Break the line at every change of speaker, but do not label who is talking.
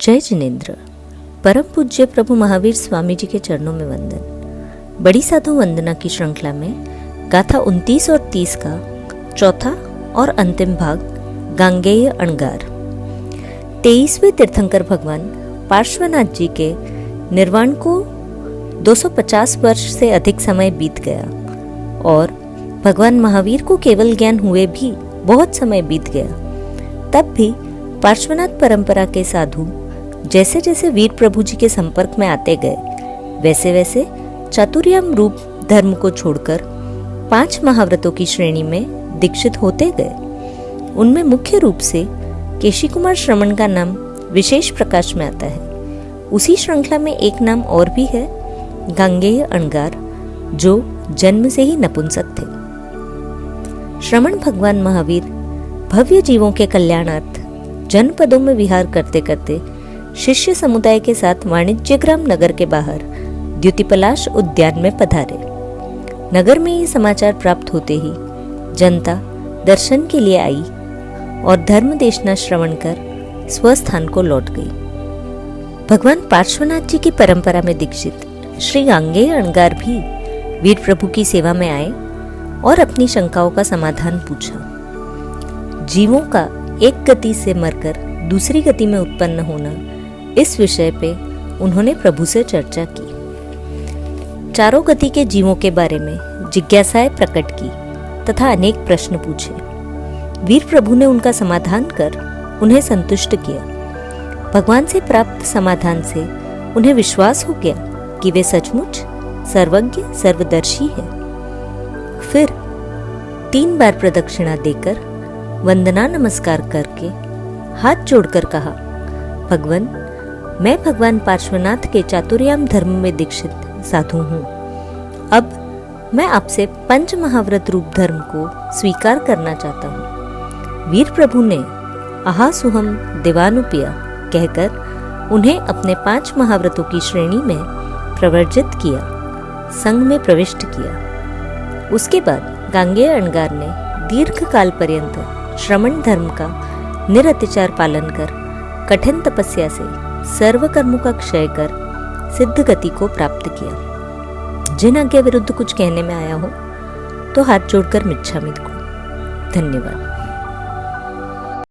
जय जिनेन्द्र। परम पूज्य प्रभु महावीर स्वामी जी के चरणों में वंदन। बड़ी साधु वंदना की श्रृंखला में गाथा 29 और 30 का चौथा और अंतिम भाग गांगेय अणगार। 23वें तीर्थंकर भगवान पार्श्वनाथ जी के निर्वाण को 250 वर्ष से अधिक समय बीत गया और भगवान महावीर को केवल ज्ञान हुए भी बहुत समय बीत गया। तब भी पार्श्वनाथ परंपरा के साधु जैसे जैसे वीर प्रभु जी के संपर्क में आते गए, वैसे वैसे चातुर्याम रूप धर्म को छोड़कर 5 महाव्रतों की श्रेणी में दीक्षित होते गए। उनमें मुख्य रूप से केशी कुमार श्रमण का नाम विशेष प्रकाश में आता है। उसी श्रृंखला में एक नाम और भी है, गांगेय अणगार, जो जन्म से ही नपुंसक थे। श्रमण भगवान महावीर भव्य जीवों के कल्याणार्थ जनपदों में विहार करते करते शिष्य समुदाय के साथ वाणिज्यग्राम नगर के बाहर द्युतिपलाश उद्यान में पधारे। नगर में ये समाचार प्राप्त होते ही जनता दर्शन के लिए आई और धर्म देशना श्रवण कर स्वस्थान को लौट गई। भगवान पार्श्वनाथ जी की परंपरा में दीक्षित श्री गांगेय अणगार भी वीर प्रभु की सेवा में आए और अपनी शंकाओं का समाधान पूछा। जीवों का एक गति से मरकर दूसरी गति में उत्पन्न होना, इस विषय पे उन्होंने प्रभु से चर्चा की। चारों गति के जीवों के बारे में जिज्ञासाएं प्रकट की तथा अनेक प्रश्न पूछे। वीर प्रभु ने उनका समाधान कर उन्हें संतुष्ट किया। भगवान से प्राप्त समाधान से उन्हें विश्वास हो गया कि वे सचमुच सर्वज्ञ सर्वदर्शी है। फिर 3 बार प्रदक्षिणा देकर वंदना नमस्कार करके हाथ जोड़कर कहा, भगवान, मैं भगवान पार्श्वनाथ के चातुर्याम धर्म में दीक्षित साधु हूँ। अब मैं आपसे 5 महाव्रत रूप धर्म को स्वीकार करना चाहता हूँ। वीर प्रभु ने आहा सुहम देवानुपिया कहकर उन्हें अपने 5 महाव्रतों की श्रेणी में प्रवर्जित किया, संघ में प्रविष्ट किया। उसके बाद गांगेय अणगार ने दीर्घ काल पर्यंत श्रमण धर्म का निरतिचार पालन कर कठिन तपस्या से सर्व कर्मों का क्षय कर सिद्ध गति को प्राप्त किया। जिन आज्ञा विरुद्ध कुछ कहने में आया हो तो हाथ जोड़कर मिच्छामि। धन्यवाद।